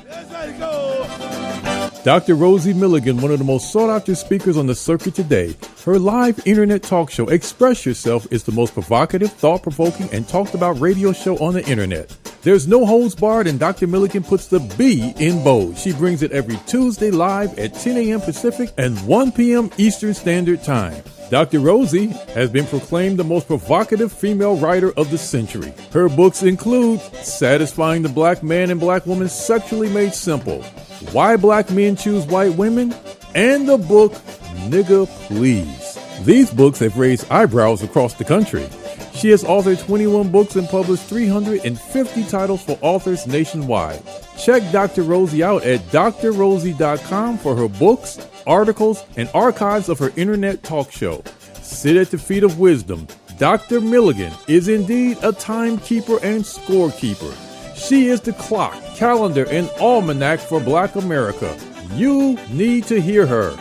Let's go. Dr. Rosie Milligan, one of the most sought-after speakers on the circuit today. Her live internet talk show, Express Yourself, is the most provocative, thought-provoking, and talked-about radio show on the internet. There's no holds barred, and Dr. Milligan puts the B in bold. She brings it every Tuesday live at 10 a.m. Pacific and 1 p.m. Eastern Standard Time. Dr. Rosie has been proclaimed the most provocative female writer of the century. Her books include Satisfying the Black Man and Black Woman Sexually Made Simple, Why Black Men Choose White Women, and the book Nigga Please. These books have raised eyebrows across the country. She has authored 21 books and published 350 titles for authors nationwide. Check Dr. Rosie out at drrosie.com for her books, articles, and archives of her internet talk show. Sit at the feet of wisdom. Dr. Milligan is indeed a timekeeper and scorekeeper. She is the clock, calendar, and almanac for Black America. You need to hear her.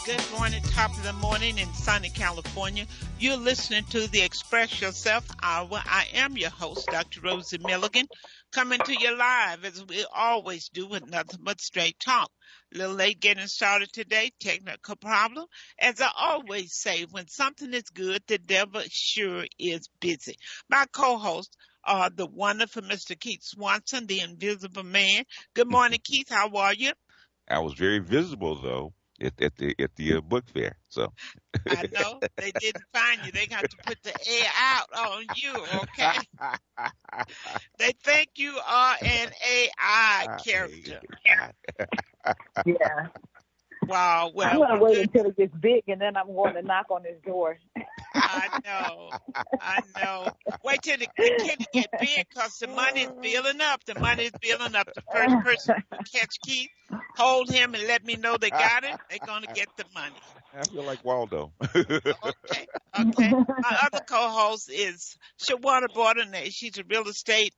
Good morning, top of the morning in sunny California. You're listening to the Express Yourself Hour. I am your host, Dr. Rosie Milligan, coming to you live as we always do with nothing but straight talk. A little late getting started today, technical problem. As I always say, when something is good, the devil sure is busy. My co-hosts are the wonderful Mr. Keith Swanson, the invisible man. Good morning, Keith. How are you? I was very visible, though, at the book fair. So I know they didn't find you. They got to put the air out on you, okay? They think you are an AI character. Yeah. Wow. Well, I'm going to wait until it gets big, and then I'm going to knock on his door. I know. Wait till it get big, because the money is building up. The money is building up. The first person who catch Keith, hold him and let me know they got it, they're going to get the money. I feel like Waldo. Okay. My other co-host is Shawana Bordenay. She's a real estate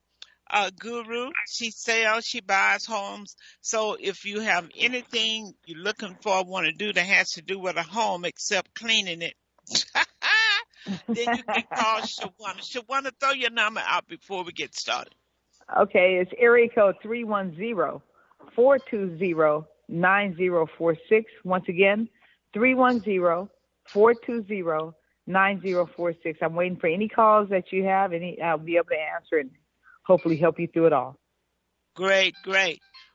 guru. She sells, she buys homes. So if you have anything you're looking for, want to do that has to do with a home except cleaning it, then you can call Shawana. Shawana, throw your number out before we get started. Okay, it's area code 310-420-9046. Once again, 310-420-9046. I'm waiting for any calls that you have. I'll be able to answer and hopefully help you through it all. Great.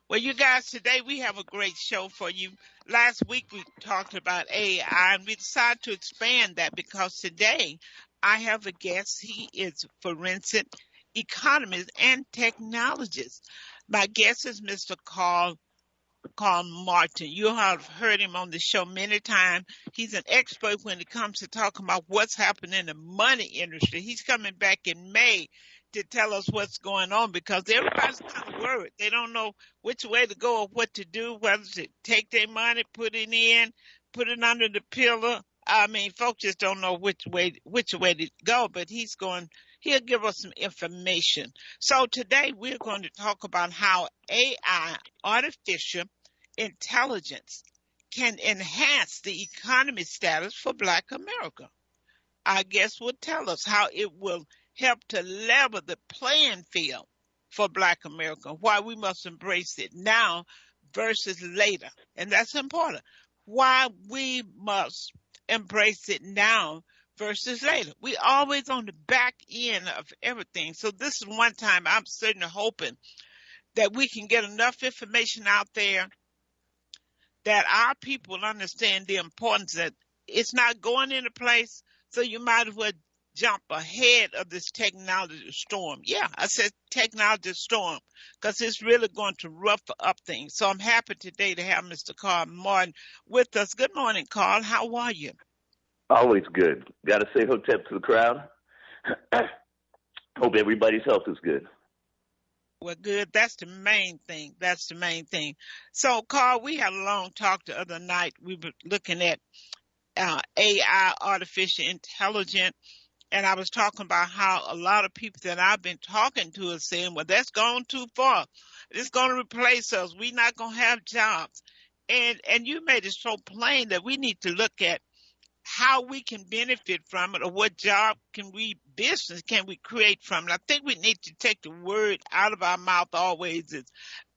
Well, you guys, today we have a great show for you. Last week we talked about AI, and we decided to expand that because today I have a guest. He is forensic economist and technologist. My guest is Mr. Karl Martin. You have heard him on the show many times. He's an expert when it comes to talking about what's happening in the money industry. He's coming back in May to tell us what's going on, because everybody's kind of worried. They don't know which way to go or what to do, whether to take their money, put it in, put it under the pillow. I mean, folks just don't know which way to go, but he'll give us some information. So today we're going to talk about how AI, artificial intelligence, can enhance the economy status for Black America. Our guest will tell us how it will help to level the playing field for Black America, why we must embrace it now versus later. And that's important. Why we must embrace it now versus later. We always on the back end of everything. So this is one time I'm certainly hoping that we can get enough information out there that our people understand the importance that it's not going into place. So you might as well jump ahead of this technology storm. Yeah, I said technology storm, because it's really going to rough up things. So I'm happy today to have Mr. Karl Martin with us. Good morning, Karl. How are you? Always good. Got to say hotep to the crowd. Hope everybody's health is good. Well, good. That's the main thing. So, Karl, we had a long talk the other night. We were looking at AI, artificial intelligence, and I was talking about how a lot of people that I've been talking to are saying, well, that's gone too far. It's going to replace us. We're not going to have jobs. And you made it so plain that we need to look at how we can benefit from it, or what business can we create from it. I think we need to take the word out of our mouth always is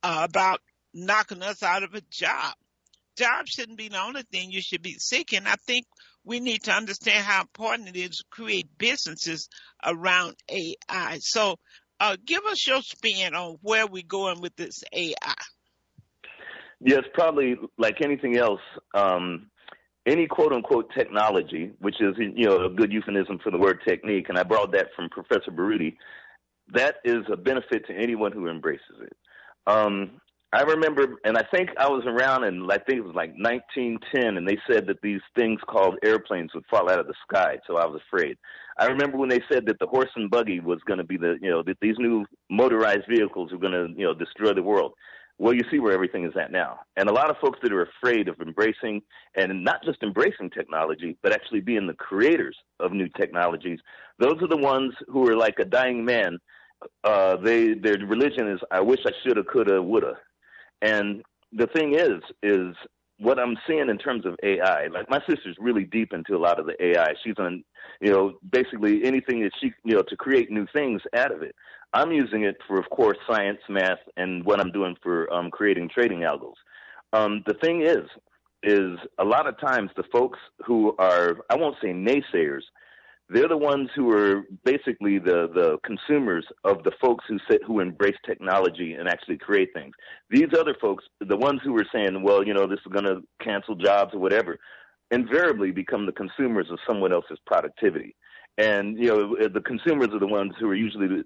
about knocking us out of a job. Job shouldn't be the only thing you should be seeking. I think we need to understand how important it is to create businesses around AI. So give us your spin on where we're going with this AI. Yes, probably like anything else, any quote-unquote technology, which is, a good euphemism for the word technique, and I borrowed that from Professor Baruti, that is a benefit to anyone who embraces it. I remember, and I think I was around in, I think it was like 1910, and they said that these things called airplanes would fall out of the sky, so I was afraid. I remember when they said that the horse and buggy was going to be that these new motorized vehicles were going to, destroy the world. Well, you see where everything is at now. And a lot of folks that are afraid of embracing, and not just embracing technology, but actually being the creators of new technologies, those are the ones who are like a dying man. Their religion is, I wish I shoulda, coulda, woulda. And the thing is what I'm seeing in terms of AI, like my sister's really deep into a lot of the AI. She's on, basically anything that she, to create new things out of it. I'm using it for, of course, science, math, and what I'm doing for creating trading algos. The thing is a lot of times the folks who are, I won't say naysayers, they're the ones who are basically the consumers of the folks who embrace technology and actually create things. These other folks, the ones who are saying, well, this is going to cancel jobs or whatever, invariably become the consumers of someone else's productivity. And, the consumers are the ones who are usually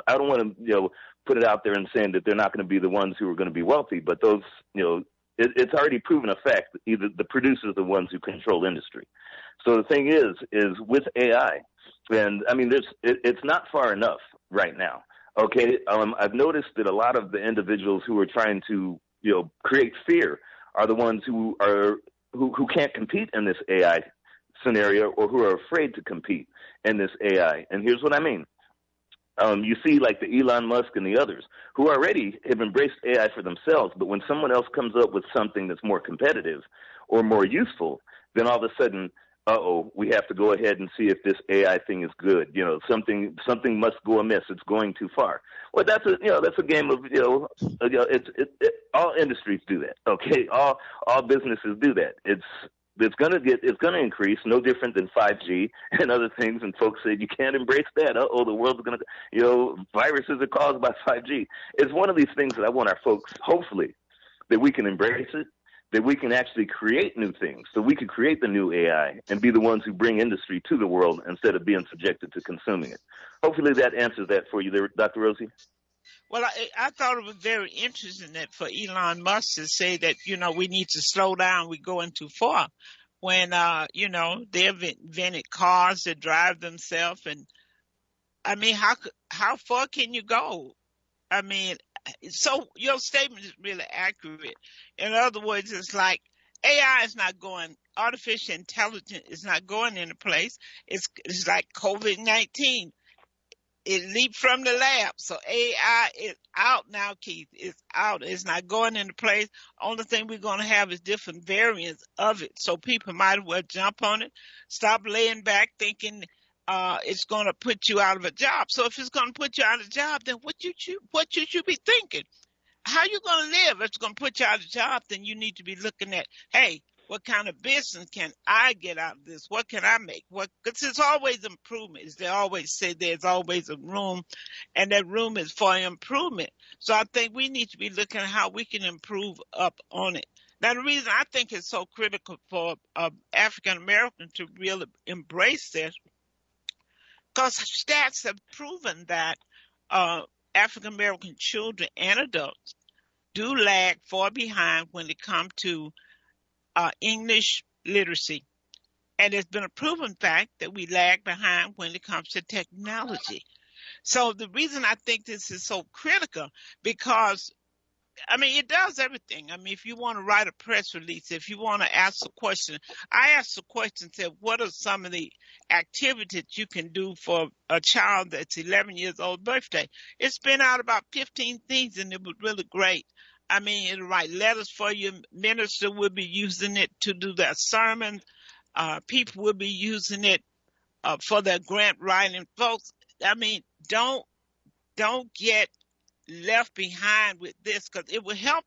I don't want to, put it out there and saying that they're not going to be the ones who are going to be wealthy, but those, it's already proven a fact that either the producers are the ones who control industry. So the thing is with AI, and I mean, it's not far enough right now. Okay. I've noticed that a lot of the individuals who are trying to, create fear are the ones who can't compete in this AI scenario, or who are afraid to compete in this AI. And here's what I mean. You see like the Elon Musk and the others who already have embraced AI for themselves, but when someone else comes up with something that's more competitive or more useful, then all of a sudden, we have to go ahead and see if this AI thing is good. Something must go amiss. It's going too far. Well, that's a game of, all industries do that. Okay. All businesses do that. It's going to increase, no different than 5G and other things. And folks say you can't embrace that. The world's going to, viruses are caused by 5G. It's one of these things that I want our folks, hopefully, that we can embrace it, that we can actually create new things, so we can create the new AI and be the ones who bring industry to the world instead of being subjected to consuming it. Hopefully that answers that for you there, Dr. Rosie. Well, I thought it was very interesting that for Elon Musk to say that, we need to slow down, we're going too far. When, they've invented cars that drive themselves. And, I mean, how far can you go? I mean, so your statement is really accurate. In other words, it's like AI is not going, artificial intelligence is not going into place. It's like COVID-19. It leaped from the lab. So AI is out now, Keith. It's out. It's not going into place. Only thing we're going to have is different variants of it. So people might as well jump on it. Stop laying back thinking it's going to put you out of a job. So if it's going to put you out of a job, then what you should be thinking? How you going to live? If it's going to put you out of a job, then you need to be looking at, hey, what kind of business can I get out of this? What can I make? Because there's always improvement. As they always say, there's always a room, and that room is for improvement. So I think we need to be looking at how we can improve up on it. Now, the reason I think it's so critical for African Americans to really embrace this, because stats have proven that African American children and adults do lag far behind when it comes to English literacy. And it's been a proven fact that we lag behind when it comes to technology. So the reason I think this is so critical, because it does everything. If you want to write a press release, if you want to ask a question, I asked the question, said, what are some of the activities you can do for a child that's 11 years old birthday? It's been out about 15 things, and it was really great. It'll write letters for you. Minister will be using it to do their sermons. People will be using it for their grant writing. Folks, I mean, don't get left behind with this, because it will help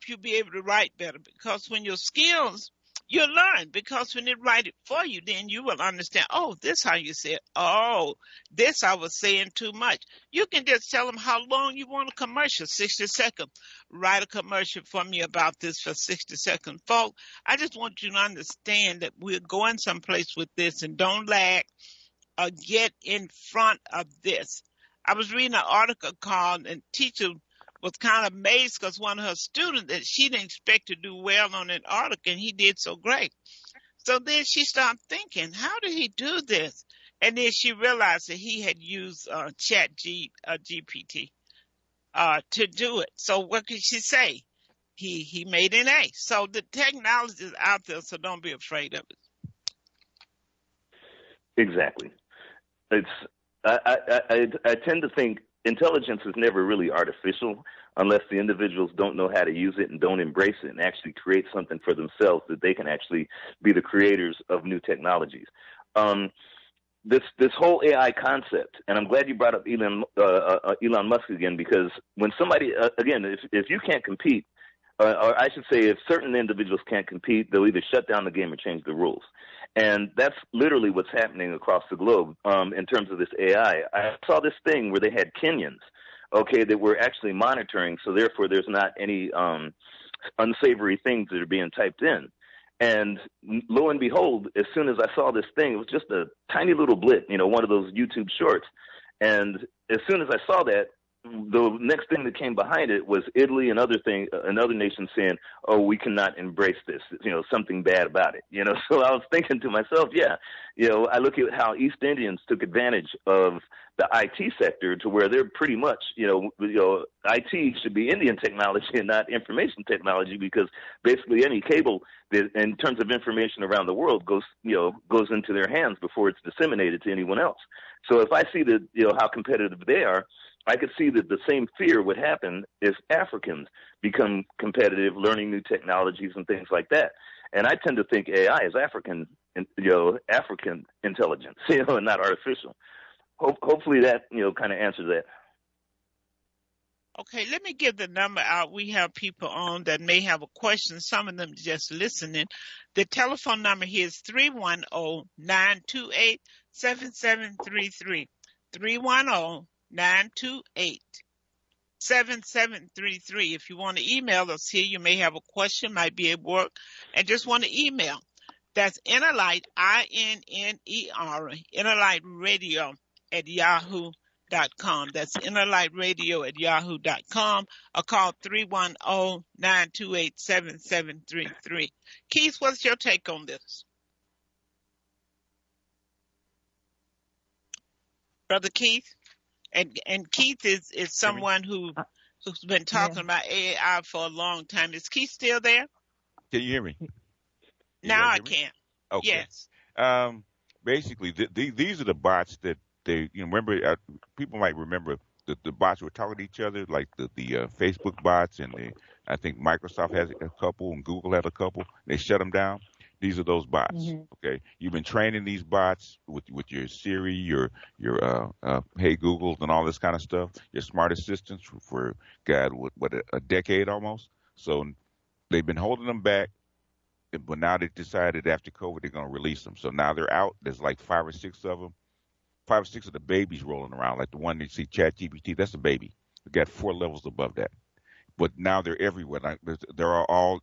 you be able to write better, because when your skills, you learn, because when it write it for you, then you will understand, oh, this how you say it. Oh, this I was saying too much. You can just tell them how long you want a commercial, 60 seconds. Write a commercial for me about this for 60 seconds. Folks, I just want you to understand that we're going someplace with this, and don't lag or get in front of this. I was reading an article called, and teacher was kind of amazed because one of her students, that she didn't expect to do well on an article, and he did so great. So then she started thinking, how did he do this? And then she realized that he had used GPT to do it. So what could she say? He made an A. So the technology is out there, so don't be afraid of it. Exactly. I tend to think intelligence is never really artificial unless the individuals don't know how to use it and don't embrace it and actually create something for themselves that they can actually be the creators of new technologies. This whole AI concept, and I'm glad you brought up Elon Musk again, because when somebody, again, if you can't compete, or I should say if certain individuals can't compete, they'll either shut down the game or change the rules. And that's literally what's happening across the globe in terms of this AI. I saw this thing where they had Kenyans, that were actually monitoring, so therefore there's not any unsavory things that are being typed in. And lo and behold, as soon as I saw this thing, it was just a tiny little blip, one of those YouTube shorts. And as soon as I saw that, the next thing that came behind it was Italy and another nation saying, "Oh, we cannot embrace this. Something bad about it." So I was thinking to myself, I look at how East Indians took advantage of the IT sector to where they're pretty much, IT should be Indian technology and not information technology, because basically any cable that, in terms of information around the world, goes into their hands before it's disseminated to anyone else. So if I see that, how competitive they are, I could see that the same fear would happen if Africans become competitive, learning new technologies and things like that. And I tend to think AI is African intelligence, and not artificial. Hopefully that, kind of answers that. Okay, let me give the number out. We have people on that may have a question. Some of them just listening. The telephone number here is 310-928-7733. 310-928-7733. If you want to email us here, you may have a question, might be at work, and just want to email. That's Innerlight, INNER, Innerlight Radio at yahoo.com. That's Innerlight Radio at yahoo.com, or call 310-928-7733. Keith, what's your take on this? Brother Keith? And Keith is someone who's been talking about AI for a long time. Is Keith still there? Can you hear me? Now I can. Okay. Yes. Basically, these are the bots that they, remember, people might remember the bots were talking to each other, like the Facebook bots, and I think Microsoft has a couple and Google has a couple. They shut them down. These are those bots. Mm-hmm. Okay, you've been training these bots with your Siri, your Hey Googles, and all this kind of stuff. Your smart assistants for a decade almost. So they've been holding them back, but now they decided after COVID they're going to release them. So now they're out. There's like 5 or 6 of them. 5 or 6 of the babies rolling around, like the one you see, ChatGPT. That's a baby. We got 4 levels above that. But now they're everywhere. They're all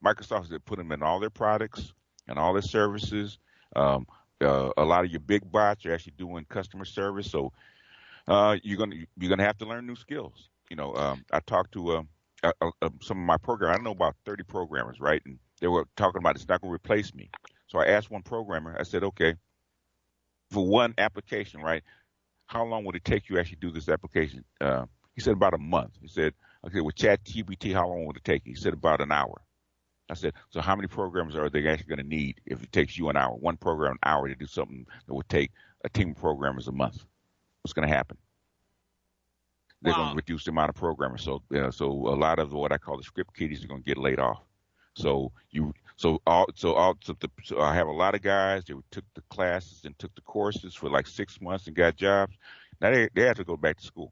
Microsoft has put them in all their products and all their services. A lot of your big bots are actually doing customer service. So you're gonna have to learn new skills. I talked to some of my programmers. I know about 30 programmers, right? And they were talking about it's not going to replace me. So I asked one programmer. I said, okay, for one application, right? How long would it take you to actually do this application? He said about a month. He said, okay, with ChatGPT, how long would it take you? He said about an hour. I said, so how many programmers are they actually going to need if it takes you an hour, one program an hour to do something that would take a team of programmers a month? What's going to happen? They're going to reduce the amount of programmers. So a lot of what I call the script kiddies are going to get laid off. So so I have a lot of guys that took the classes and took the courses for like 6 months and got jobs. Now they have to go back to school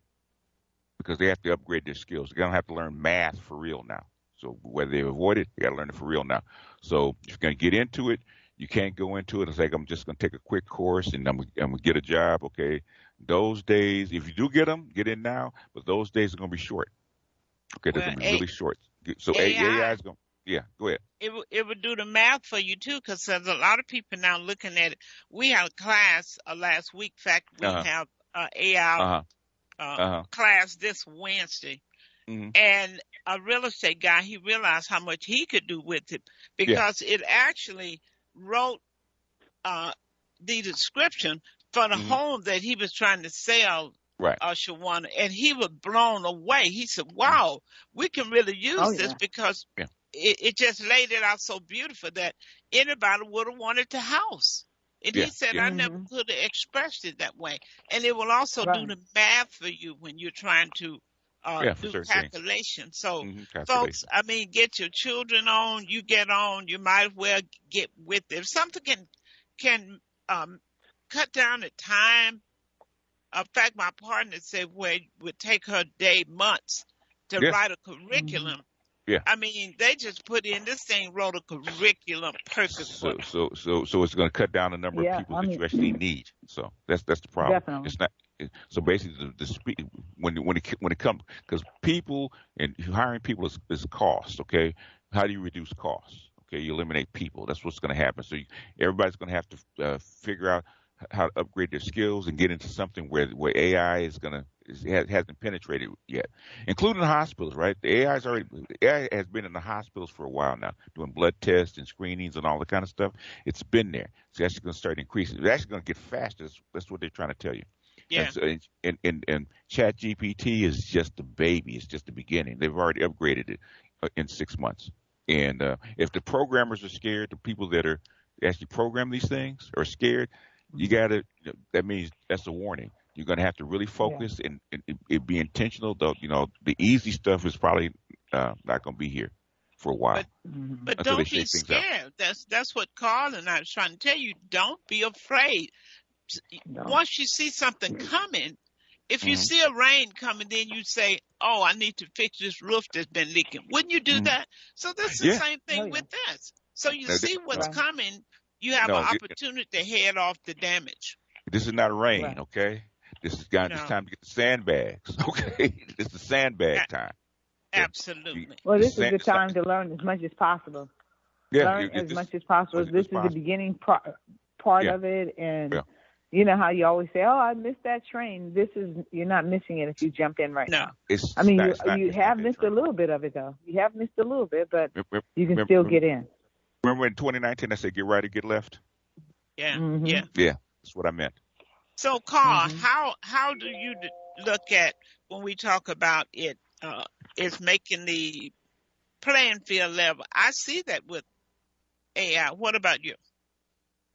because they have to upgrade their skills. They're gonna have to learn math for real now. So whether they avoid it, they got to learn it for real now. So if you're gonna get into it, you can't go into it and say I'm just gonna take a quick course and I'm gonna get a job. Okay, those days, if you do get them, get in now. But those days are gonna be short. Okay, they're Well, gonna be really short. So AI, AI is gonna. Yeah, go ahead. it would do the math for you too, because there's a lot of people now looking at it. We had a class last week. In fact, we Uh huh. have AI Uh huh. Uh huh. class this Wednesday, Hmm. and a real estate guy, he realized how much he could do with it Yeah. because it actually wrote uh, the description for the Hmm. home that he was trying to sell, Right. Shawana, and he was blown away. He said, "Wow, we can really Oh use this yeah. because Yeah. it just laid it out so beautiful that anybody would have wanted the house." And he Yeah. said, Yeah. "I never Mhm. could have expressed it that way." And it will also do Right. the math for you when you're trying to Yeah. For do certain things. calculations. So, folks, Calculation. I mean, get your children on. You get on. You might as well get with it. If something can um, cut down the time. In fact, my partner said, well, it would take her months to Yeah. write a Mhm. curriculum. Yeah. I mean, they just put in this thing, wrote a curriculum perfect for So them. it's going to cut down the number of Yeah. people I that you mean, actually need. So that's the problem. definitely. It's not. So basically, when it comes because people and hiring people is cost. Okay, how do you reduce costs? Okay, you eliminate people. That's what's going to happen. So everybody's going to have to figure out how to upgrade their skills and get into something where AI is going to hasn't penetrated yet, including the hospitals. Right, the AI has been in the hospitals for a while now, doing blood tests and screenings and all the kind of stuff. It's been there. It's actually going to start increasing. It's actually going to get faster. That's what they're trying to tell you. And Yeah. so, and Chat GPT is just a baby. It's just the beginning. They've already upgraded it in 6 months. And if the programmers are scared, the people that are actually program these things are scared, you got to. That means that's a warning. You're going to have to really Yeah. focus and it be intentional. Though the easy stuff is probably not going to be here for a while But Mhm. but until they don't be shake things out. scared. That's what Carl and I was trying to tell you. Don't be afraid. No. Once you see something coming, if you Hmm. see a rain coming, then you say, "Oh, I need to fix this roof that's been leaking." Wouldn't you do Hmm. that? So that's the Yeah. same Oh thing yeah. with this. So you No, see what's Right. coming, you have an no, opportunity to head off the damage. this is not rain. Right. Okay. It's No, time to get the sandbags. Okay. This is sandbag a- time. Okay. You, absolutely. Well, the this is sand, the time to learn as much as possible. yeah. Learn as This much as possible. was This is the possible. beginning part Yeah. of it, and Yeah. you know how you always say, "Oh, I missed that train." This is you're not missing it if you jump in right No. now. It's I mean, not. It's not. you It's not have that missed a train. little bit of it though. You have missed a little bit, but you can still Remember, get in. remember in 2019 I said get right or get left? Yeah, yeah. Mhm. Yeah, that's what I meant. So, Carl, Mhm. how do you look at when we talk about it? It's making the playing field level. I see that with AI. What about you?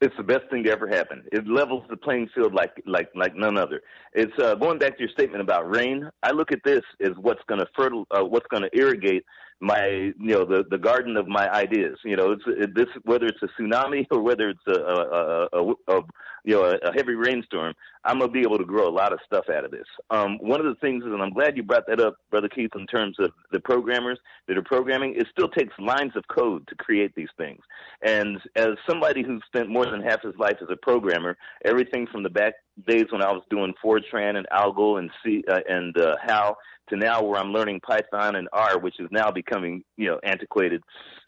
It's the best thing to ever happen. It levels the playing field like none other. It's going back to your statement about rain. I look at this as what's going to irrigate my the garden of my ideas. This whether it's a tsunami or whether it's a heavy rainstorm. I'm gonna be able to grow a lot of stuff out of this. One of the things is, and I'm glad you brought that up, Brother Keith, in terms of the programmers that are programming. It still takes lines of code to create these things. And as somebody who spent more than half his life as a programmer, everything from the back days when I was doing Fortran and Algo and C and How to now where I'm learning Python and R, which is now becoming antiquated.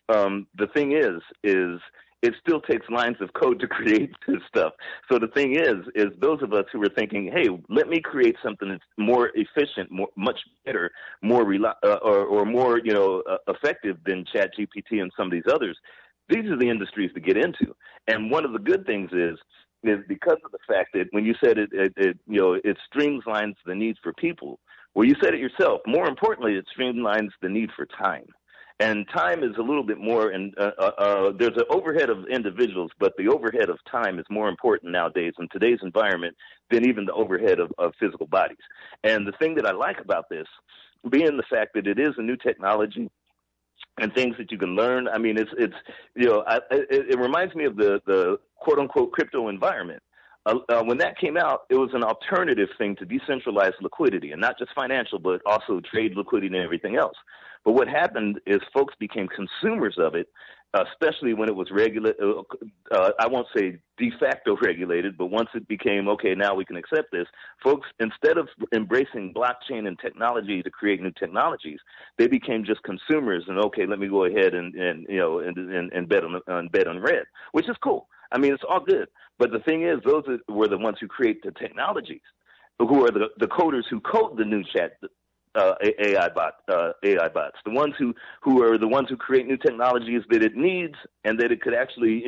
The thing is it still takes lines of code to create this stuff. So the thing is those of us who are thinking, hey, let me create something that's more efficient, much better, more or more effective than ChatGPT and some of these others. These are the industries to get into. And one of the good things is because of the fact that when you said it streamlines the needs for people. Well, you said it yourself. More importantly, it streamlines the need for time. And time is a little bit more, and there's an overhead of individuals, but the overhead of time is more important nowadays in today's environment than even the overhead of physical bodies. And the thing that I like about this, being the fact that it is a new technology, and things that you can learn. I mean, it's it reminds me of the quote unquote crypto environment. When that came out, it was an alternative thing to decentralized liquidity, and not just financial, but also trade liquidity and everything else. But what happened is folks became consumers of it, especially when it was I won't say de facto regulated, but once it became, okay, now we can accept this, folks, instead of embracing blockchain and technology to create new technologies, they became just consumers and, okay, let me go ahead and bet on red, which is cool. I mean, it's all good. But the thing is, those were the ones who create the technologies, who are the coders who code the new chat AI bots, the ones who are the ones who create new technologies that it needs, and that it could actually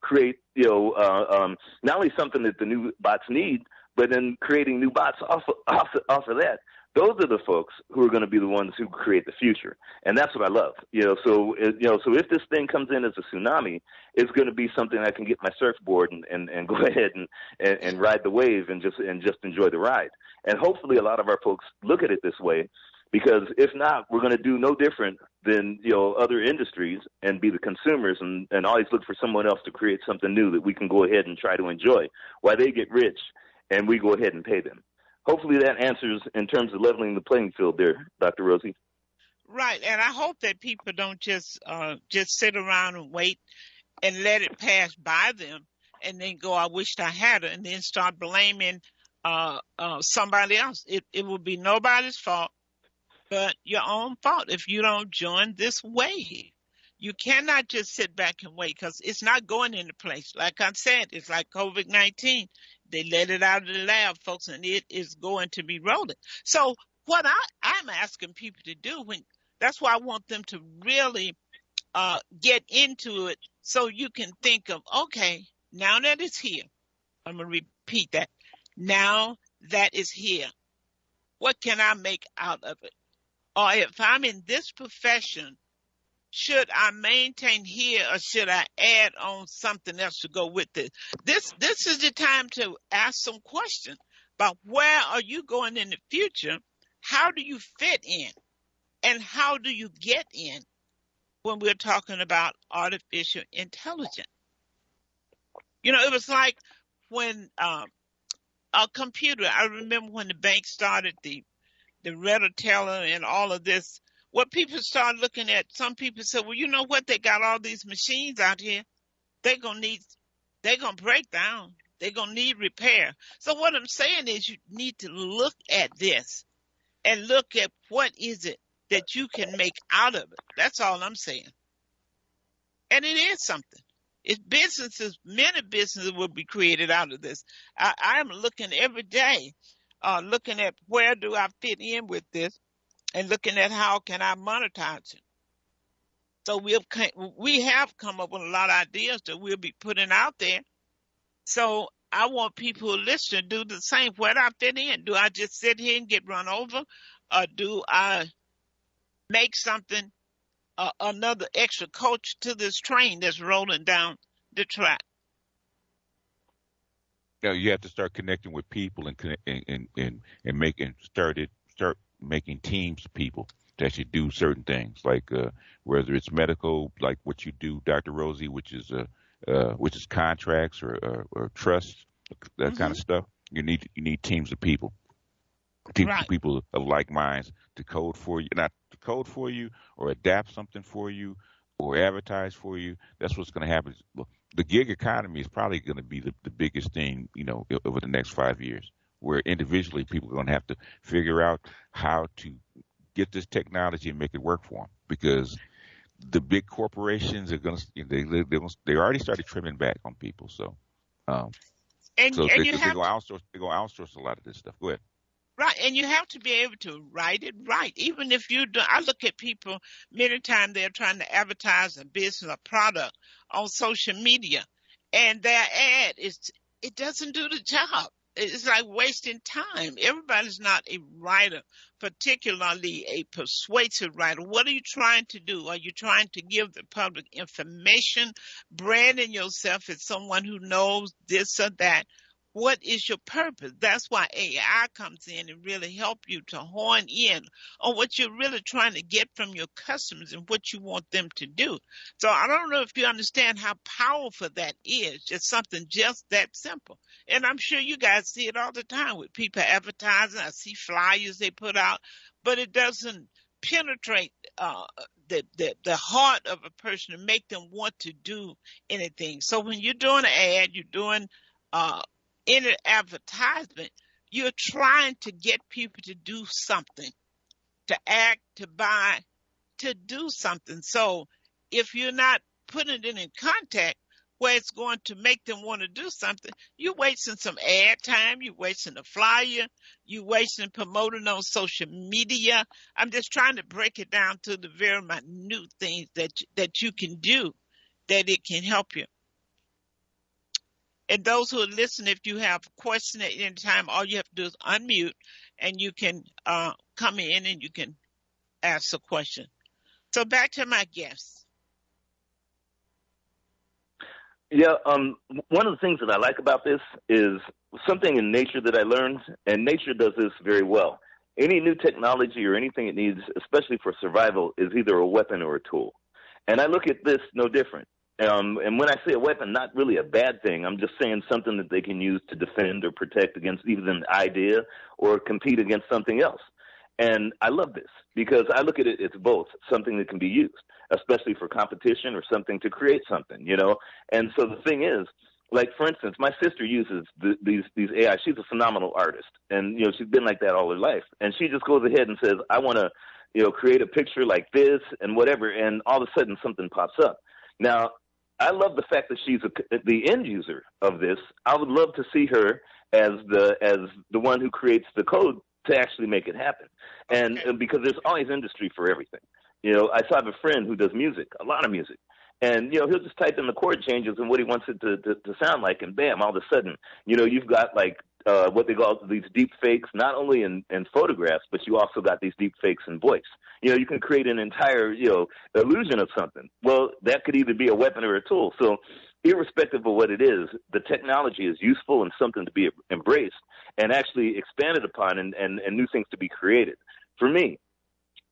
create not only something that the new bots need, but then creating new bots off of that. Those are the folks who are going to be the ones who create the future, and that's what I love. So if this thing comes in as a tsunami, it's going to be something I can get my surfboard and go ahead and ride the wave and just enjoy the ride. And hopefully, a lot of our folks look at it this way, because if not, we're going to do no different than other industries and be the consumers and always look for someone else to create something new that we can go ahead and try to enjoy while they get rich and we go ahead and pay them. Hopefully that answers in terms of leveling the playing field there, Dr. Rosie. Right, and I hope that people don't just sit around and wait and let it pass by them and then go, I wished I had it, and then start blaming somebody else. It will be nobody's fault but your own fault if you don't join this wave. You cannot just sit back and wait, because it's not going into place. Like I said, it's like COVID-19. They let it out of the lab, folks, and it is going to be rolling. So what I'm asking people to do, that's why I want them to really get into it, so you can think of, okay, now that it's here, I'm going to repeat that. Now that it's here, what can I make out of it? Or if I'm in this profession, should I maintain here, or should I add on something else to go with it? This is the time to ask some questions about where are you going in the future? How do you fit in? And how do you get in when we're talking about artificial intelligence? It was like when a computer, I remember when the bank started the Reddit teller and all of this, what people started looking at, some people said, well, you know what? They got all these machines out here. They're going to break down. They're going to need repair. So what I'm saying is you need to look at this and look at what is it that you can make out of it. That's all I'm saying. And it is something. It's businesses, many businesses will be created out of this. I am looking every day, looking at where do I fit in with this, and looking at how can I monetize it. So we have come up with a lot of ideas that we'll be putting out there. So I want people who listen to do the same. Where do I fit in? Do I just sit here and get run over? Or do I make something, another extra coach to this train that's rolling down the track? You have to start connecting with people and start making teams of people that should do certain things, like whether it's medical, like what you do, Dr. Rosie, which is contracts or trusts, that kind of stuff. You need teams of people, people of like minds to code for you, not to code for you or adapt something for you or advertise for you. That's what's going to happen. The gig economy is probably going to be the biggest thing, over the next 5 years, where individually people are going to have to figure out how to get this technology and make it work for them, because the big corporations are going to they already started trimming back on people. So, they're going to outsource a lot of this stuff. Go ahead. Right, and you have to be able to write it right. Even if you do, I look at people, many times they're trying to advertise a business or product on social media, and their ad it doesn't do the job. It's like wasting time. Everybody's not a writer, particularly a persuasive writer. What are you trying to do? Are you trying to give the public information, branding yourself as someone who knows this or that? What is your purpose? That's why AI comes in and really help you to hone in on what you're really trying to get from your customers and what you want them to do. So I don't know if you understand how powerful that is. Just something just that simple. And I'm sure you guys see it all the time with people advertising. I see flyers they put out, but it doesn't penetrate the heart of a person to make them want to do anything. So when you're doing an ad, you're doing in an advertisement, you're trying to get people to do something, to act, to buy, to do something. So if you're not putting it in contact where it's going to make them want to do something, you're wasting some ad time, you're wasting a flyer, you're wasting promoting on social media. I'm just trying to break it down to the very minute things that you can do, that it can help you. And those who are listening, if you have a question at any time, all you have to do is unmute and you can come in and you can ask a question. So back to my guests. Yeah, one of the things that I like about this is something in nature that I learned, and nature does this very well. Any new technology or anything it needs, especially for survival, is either a weapon or a tool. And I look at this no different. And when I say a weapon, not really a bad thing. I'm just saying something that they can use to defend or protect against even an idea or compete against something else. And I love this because I look at it, it's both something that can be used, especially for competition or something to create something, you know. And so the thing is, like, for instance, my sister uses these AI. She's a phenomenal artist. And, you know, she's been like that all her life. And she just goes ahead and says, I want to, you know, create a picture like this and whatever. And all of a sudden something pops up. Now, I love the fact that she's the end user of this. I would love to see her as the one who creates the code to actually make it happen. And because there's always industry for everything. You know, I have a friend who does music, a lot of music. And, you know, he'll just type in the chord changes and what he wants it to sound like. And bam, all of a sudden, you know, you've got like what they call these deep fakes, not only in photographs, but you also got these deep fakes in voice. You know, you can create an entire, you know, illusion of something. Well, that could either be a weapon or a tool. So irrespective of what it is, the technology is useful and something to be embraced and actually expanded upon and new things to be created. For me,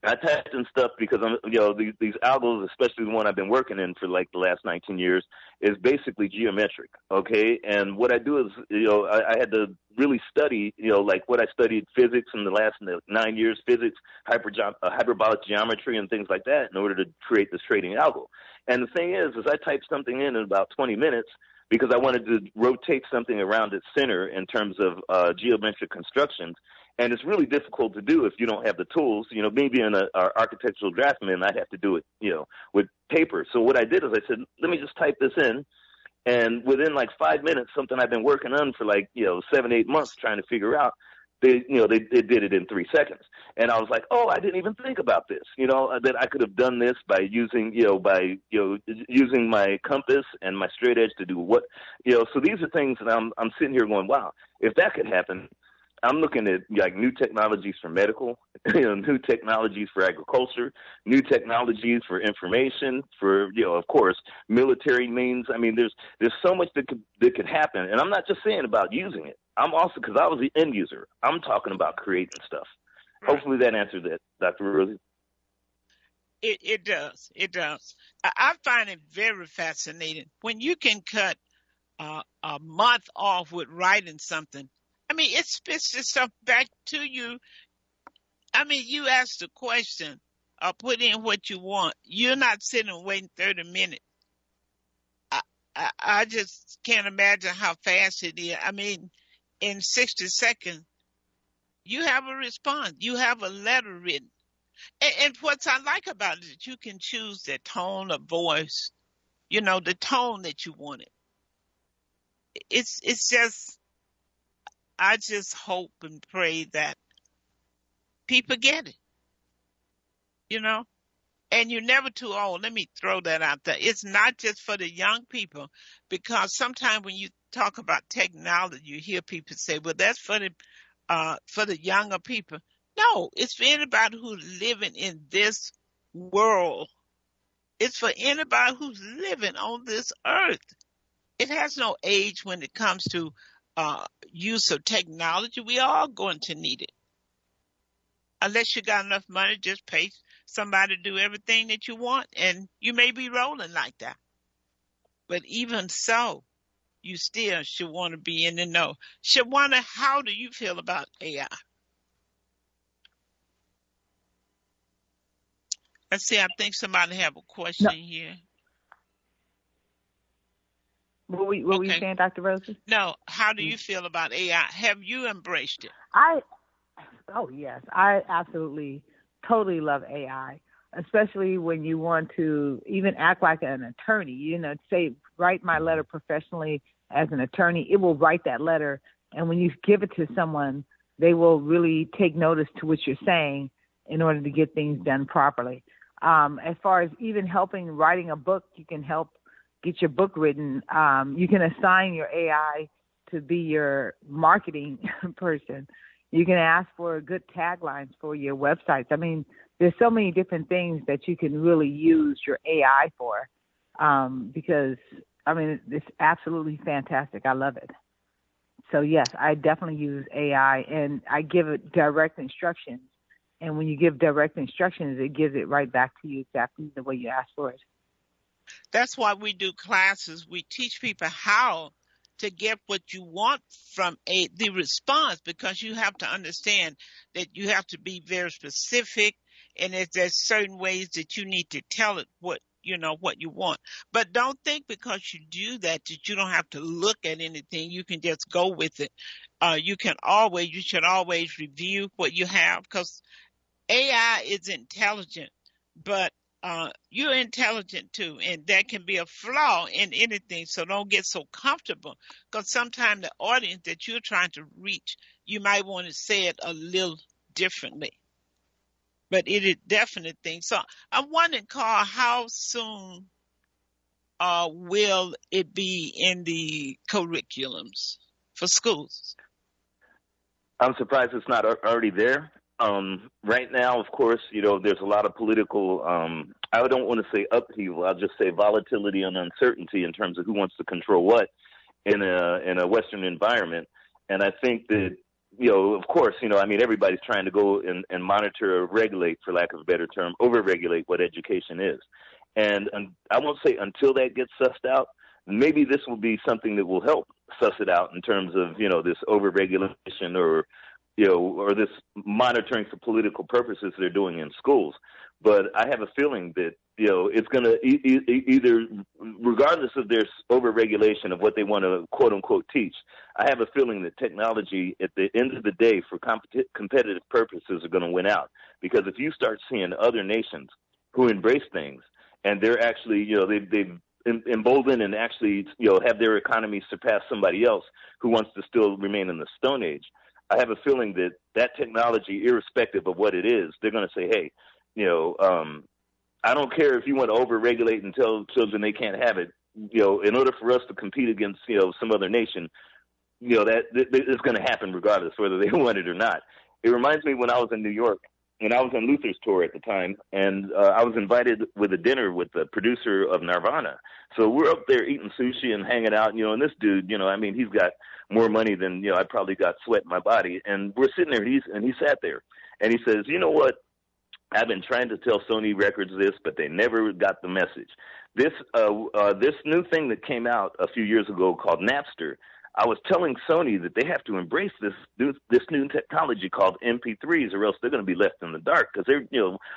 I typed in stuff because you know, these algos, especially the one I've been working in for like the last 19 years, is basically geometric. Okay, and what I do is, you know, I had to really study, you know, like what I studied physics in the last 9 years, physics, hyperbolic geometry, and things like that, in order to create this trading algo. And the thing is I typed something in about 20 minutes because I wanted to rotate something around its center in terms of geometric constructions. And it's really difficult to do if you don't have the tools. You know, me being an architectural draftsman, I'd have to do it, you know, with paper. So what I did is I said, let me just type this in. And within like 5 minutes, something I've been working on for like, you know, 7-8 months trying to figure out, they did it in 3 seconds. And I was like, oh, I didn't even think about this, you know, that I could have done this by using, using my compass and my straight edge to do what, you know. So these are things that I'm sitting here going, wow, if that could happen. I'm looking at like new technologies for medical, you know, new technologies for agriculture, new technologies for information, for, you know, of course, military means. I mean, there's so much that could happen. And I'm not just saying about using it. I'm also, because I was the end user, I'm talking about creating stuff. Right. Hopefully that answered that, Dr. Rosie. It does. It does. I find it very fascinating when you can cut a month off with writing something. I mean, it spits this stuff back to you. I mean, you ask the question or put in what you want. You're not sitting and waiting 30 minutes. I just can't imagine how fast it is. I mean, in 60 seconds, you have a response. You have a letter written. And what I like about it is that you can choose the tone of voice, you know, the tone that you wanted. It's just... I just hope and pray that people get it, you know, and you're never too old. Let me throw that out there. It's not just for the young people, because sometimes when you talk about technology, you hear people say, well, that's for the younger people. No, it's for anybody who's living in this world. It's for anybody who's living on this earth. It has no age when it comes to use of technology, we are going to need it. Unless you got enough money, just pay somebody to do everything that you want, and you may be rolling like that. But even so, you still should want to be in the know. Shawana, how do you feel about AI? Let's see, I think somebody have a question here. What were you saying, Dr. Rosie? No, how do you feel about AI? Have you embraced it? Oh, yes. I absolutely, totally love AI, especially when you want to even act like an attorney, say, write my letter professionally as an attorney. It will write that letter. And when you give it to someone, they will really take notice to what you're saying in order to get things done properly. As far as even helping writing a book, you can help get your book written. You can assign your AI to be your marketing person. You can ask for good taglines for your websites. I mean, there's so many different things that you can really use your AI for, because, I mean, it's absolutely fantastic. I love it. So, yes, I definitely use AI, and I give it direct instructions. And when you give direct instructions, it gives it right back to you exactly the way you asked for it. That's why we do classes. We teach people how to get what you want from the response, because you have to understand that you have to be very specific, and there's certain ways that you need to tell it what you want. But don't think because you do that you don't have to look at anything. You can just go with it. You should always review what you have, because AI is intelligent, but you're intelligent too, and that can be a flaw in anything. So don't get so comfortable, because sometimes the audience that you're trying to reach, you might want to say it a little differently. But it is definite thing. So I'm wondering, Karl, how soon will it be in the curriculums for schools? I'm surprised it's not already there. Right now, of course, there's a lot of political, I don't want to say upheaval, I'll just say volatility and uncertainty in terms of who wants to control what in a Western environment. And I think that, of course, everybody's trying to go and monitor or regulate, for lack of a better term, over-regulate what education is. And I won't say until that gets sussed out. Maybe this will be something that will help suss it out in terms of, this over-regulation or this monitoring for political purposes they're doing in schools. But I have a feeling that, it's going to either, regardless of their over-regulation of what they want to quote-unquote teach, I have a feeling that technology at the end of the day for competitive purposes are going to win out. Because if you start seeing other nations who embrace things and they're actually, they've emboldened and actually, have their economy surpass somebody else who wants to still remain in the Stone Age, I have a feeling that technology, irrespective of what it is, they're going to say, hey, I don't care if you want to over-regulate and tell children they can't have it. In order for us to compete against, some other nation, that it's going to happen regardless whether they want it or not. It reminds me when I was in New York, and I was on Luther's tour at the time, and I was invited with a dinner with the producer of Nirvana. So we're up there eating sushi and hanging out, and this dude, he's got more money than, I probably got sweat in my body. And we're sitting there, and he sat there, and he says, you know what? I've been trying to tell Sony Records this, but they never got the message. This new thing that came out a few years ago called Napster, I was telling Sony that they have to embrace this new technology called MP3s, or else they're going to be left in the dark, because they're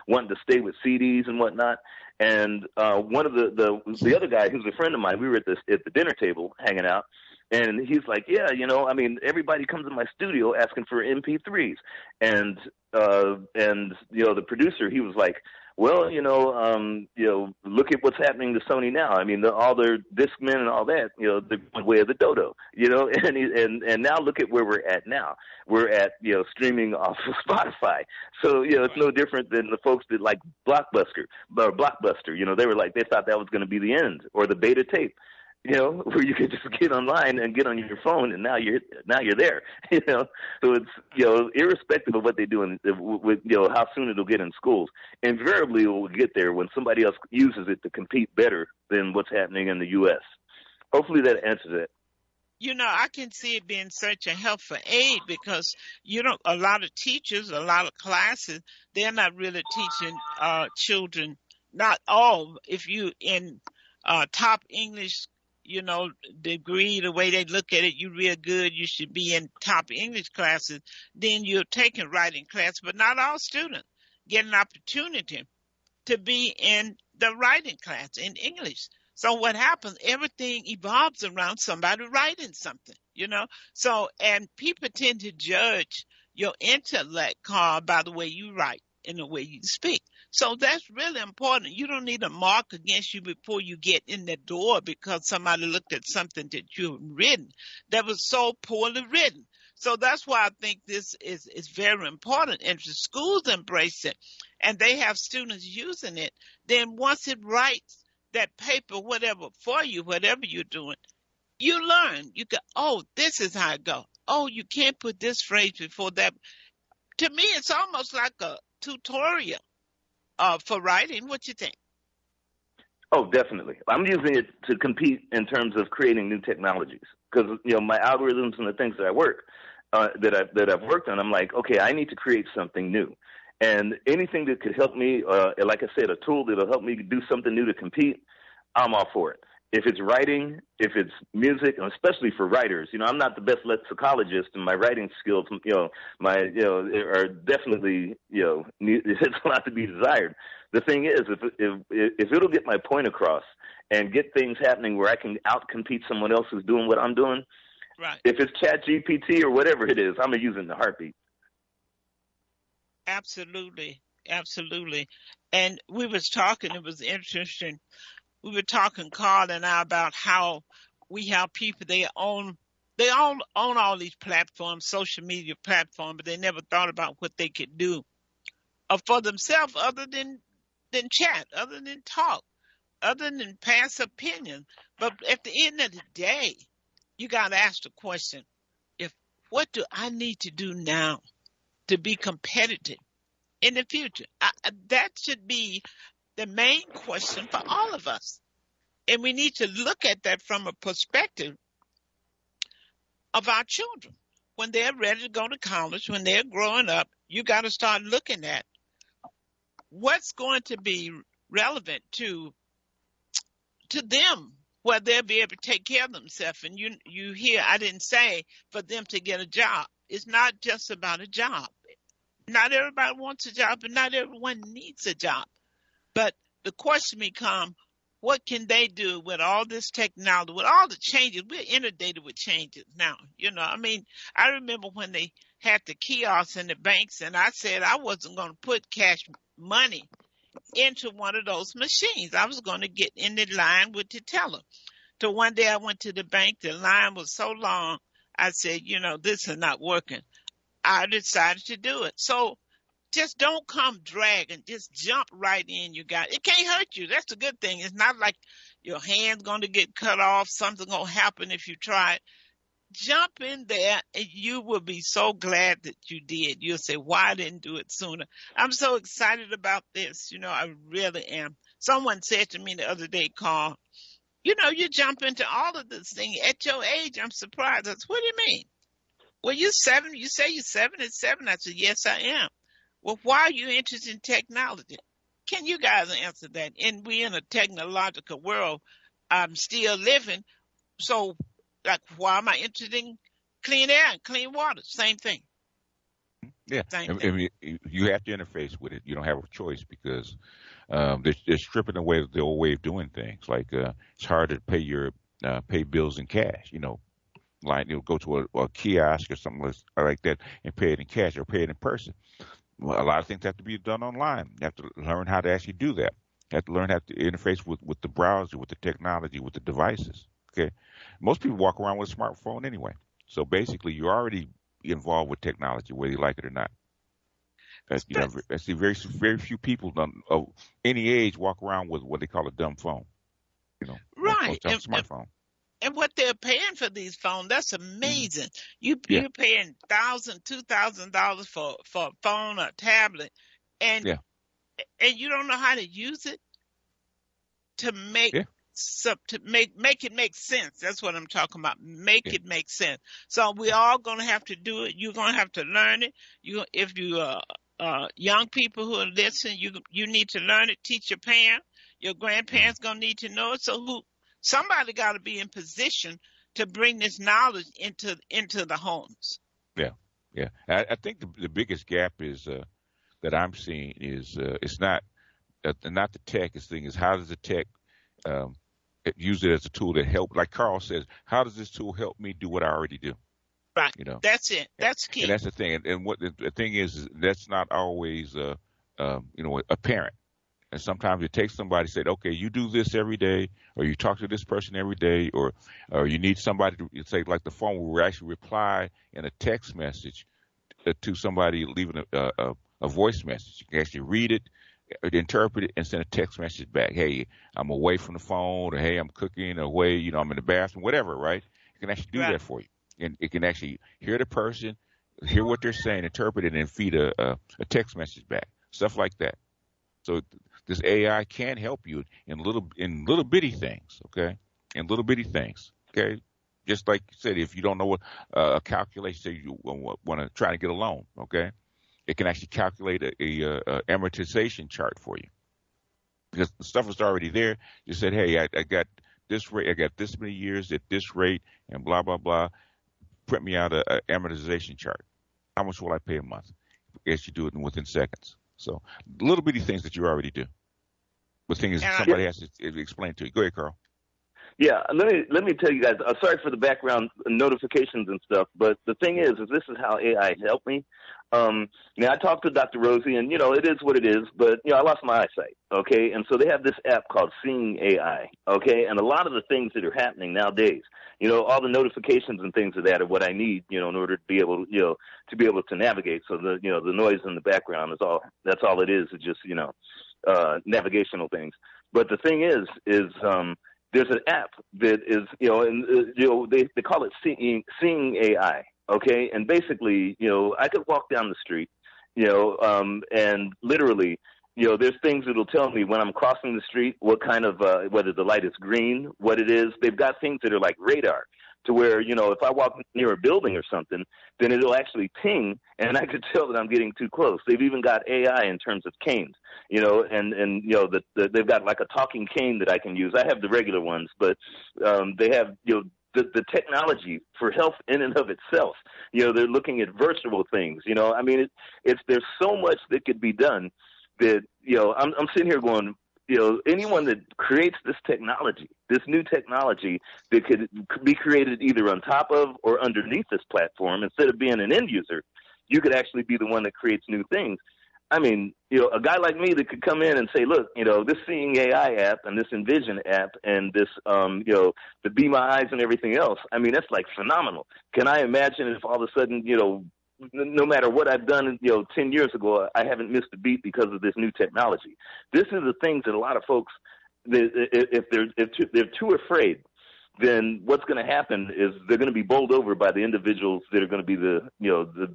wanting to stay with CDs and whatnot. And one of the other guy, who's a friend of mine, we were at the dinner table hanging out, and he's like, yeah, everybody comes in my studio asking for MP3s, and the producer, he was like, well, look at what's happening to Sony now. I mean, all their Discmen and all that, the way of the dodo, and now look at where we're at now. We're at, streaming off of Spotify. So, it's no different than the folks that like Blockbuster. They were like, they thought that was going to be the end, or the beta tape. Where you could just get online and get on your phone, and now you're there. So it's irrespective of what they do and with how soon it'll get in schools. Invariably, it will get there when somebody else uses it to compete better than what's happening in the U.S. Hopefully, that answers it. I can see it being such a helpful aid because a lot of teachers, a lot of classes, they're not really teaching children. Not all. If you in top English, degree, the way they look at it, you real good. You should be in top English classes. Then you're taking writing class, but not all students get an opportunity to be in the writing class in English. So what happens? Everything evolves around somebody writing something. So, and people tend to judge your intellect, Carl, by the way you write and the way you speak. So that's really important. You don't need a mark against you before you get in the door because somebody looked at something that you've written that was so poorly written. So that's why I think this is very important. And if the schools embrace it and they have students using it, then once it writes that paper, whatever, for you, whatever you're doing, you learn. You go, oh, this is how it goes. Oh, you can't put this phrase before that. To me, it's almost like a tutorial for writing. What you think? Oh, definitely. I'm using it to compete in terms of creating new technologies because my algorithms and the things that I work that I've worked on. I'm like, okay, I need to create something new, and anything that could help me, like I said, a tool that'll help me do something new to compete, I'm all for it. If it's writing, if it's music, and especially for writers, I'm not the best lexicologist, and my writing skills, are definitely, it's a lot to be desired. The thing is, if it'll get my point across and get things happening where I can outcompete someone else who's doing what I'm doing, right? If it's Chat GPT or whatever it is, I'm gonna use it in a heartbeat. Absolutely, absolutely. And we was talking. It was interesting. We were talking, Carl and I, about how we have people they all own all these platforms, social media platforms, but they never thought about what they could do for themselves other than chat, other than talk, other than pass opinion. But at the end of the day, you got to ask the question: if what do I need to do now to be competitive in the future? That should be the main question for all of us. And we need to look at that from a perspective of our children. When they're ready to go to college, when they're growing up, you got to start looking at what's going to be relevant to them, where they'll be able to take care of themselves. And you hear, I didn't say for them to get a job. It's not just about a job. Not everybody wants a job, and not everyone needs a job. But the question becomes, what can they do with all this technology, with all the changes? We're inundated with changes now. I remember when they had the kiosks in the banks, and I said I wasn't going to put cash money into one of those machines. I was going to get in the line with the teller. So one day I went to the bank. The line was so long. I said, this is not working. I decided to do it. So just don't come dragging. Just jump right in. It can't hurt you. That's the good thing. It's not like your hand's going to get cut off. Something's going to happen if you try it. Jump in there and you will be so glad that you did. You'll say, why I didn't do it sooner? I'm so excited about this. I really am. Someone said to me the other day, Carl, you jump into all of this thing at your age. I'm surprised. I said, what do you mean? Well, you're 7. You say you're 77. I said, yes, I am. Well, why are you interested in technology? Can you guys answer that? And we're in a technological world. I'm still living. So, why am I interested in clean air and clean water? Same thing. Yeah. Same thing. You have to interface with it. You don't have a choice because they're stripping away the old way of doing things. Like it's hard to pay bills in cash. Like go to a kiosk or something like that and pay it in cash or pay it in person. Well, a lot of things have to be done online. You have to learn how to actually do that. You have to learn how to interface with the browser, with the technology, with the devices. Okay, most people walk around with a smartphone anyway. So basically, you're already involved with technology, whether you like it or not. I see very few people of any age walk around with what they call a dumb phone. Right. Most smartphone. And what they're paying for these phones, that's amazing. You're paying $1,000, $2,000 for a phone or tablet, and you don't know how to use it to make to make it make sense. That's what I'm talking about. Make Yeah. it make sense. So we all gonna have to do it. You're gonna have to learn it. If you young people who are listening, you need to learn it. Teach your parents. Your grandparents gonna need to know it. So somebody got to be in position to bring this knowledge into the homes. Yeah, yeah. I think the biggest gap is that I'm seeing is it's not the tech. It's thing is how does the tech use it as a tool to help? Like Carl says, how does this tool help me do what I already do? Right. You know, That's it. That's key. and that's the thing. And what the thing is that's not always apparent. And sometimes it takes somebody to say, okay, you do this every day, or you talk to this person every day, or you need somebody to say, like the phone, where we actually reply in a text message to somebody leaving a voice message. You can actually read it, interpret it, and send a text message back. Hey, I'm away from the phone, or hey, I'm cooking, or away, I'm in the bathroom, whatever, right? It can actually do that for you. And it can actually hear the person, hear what they're saying, interpret it, and feed a text message back. Stuff like that. So this AI can help you in little bitty things, okay? In little bitty things, okay? Just like you said, if you don't know what a calculation, say you want to try to get a loan, okay? It can actually calculate a amortization chart for you because the stuff is already there. You said, hey, I got this rate, I got this many years at this rate, and blah blah blah. Print me out a amortization chart. How much will I pay a month? As you do it within seconds. So little bitty things that you already do. But thing is, somebody has to explain to you. Go ahead, Carl. Yeah, let me tell you guys. Sorry for the background notifications and stuff, but the thing is this is how AI helped me. Now I talked to Dr. Rosie, and it is what it is. But I lost my eyesight. Okay, and so they have this app called Seeing AI. Okay, and a lot of the things that are happening nowadays, all the notifications and things of that are what I need, in order to be able, to be able to navigate. So the noise in the background is all. That's all it is. It's just navigational things. But the thing is there's an app that is, they call it Seeing AI. Okay. And basically, I could walk down the street, and literally, there's things that'll tell me when I'm crossing the street, what kind of, whether the light is green, what it is. They've got things that are like radar to where, if I walk near a building or something, then it'll actually ping and I could tell that I'm getting too close. They've even got AI in terms of canes, and they've got like a talking cane that I can use. I have the regular ones, but they have, the technology for health in and of itself. They're looking at virtual things. I mean, there's so much that could be done that, I'm sitting here going, anyone that creates this technology, this new technology that could be created either on top of or underneath this platform, instead of being an end user, you could actually be the one that creates new things. I mean, a guy like me that could come in and say, look, this Seeing AI app and this Envision app and this, the Be My Eyes and everything else, I mean, that's like phenomenal. Can I imagine if all of a sudden, no matter what I've done, 10 years ago, I haven't missed a beat because of this new technology. This is the things that a lot of folks, if they're too afraid, then what's going to happen is they're going to be bowled over by the individuals that are going to be the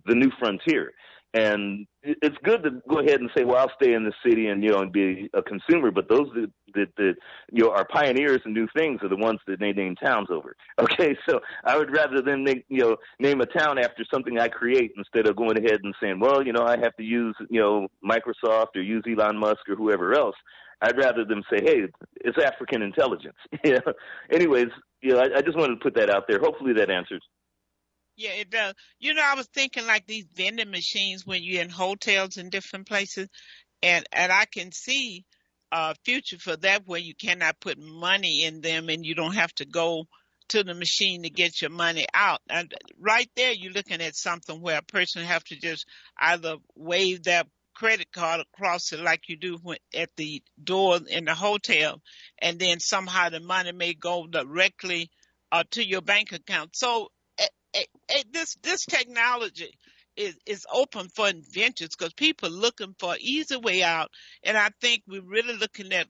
new frontier. And it's good to go ahead and say, well, I'll stay in the city and, and be a consumer. But those that are pioneers and new things are the ones that they name towns over. Okay. So I would rather them name a town after something I create instead of going ahead and saying, well, I have to use, Microsoft or use Elon Musk or whoever else. I'd rather them say, hey, it's African intelligence. Anyways, I just wanted to put that out there. Hopefully that answers. Yeah, it does. I was thinking like these vending machines when you're in hotels and different places, and I can see a future for that where you cannot put money in them and you don't have to go to the machine to get your money out. And right there, you're looking at something where a person have to just either wave their credit card across it like you do at the door in the hotel, and then somehow the money may go directly to your bank account. So this technology is open for inventors because people are looking for an easy way out, and I think we're really looking at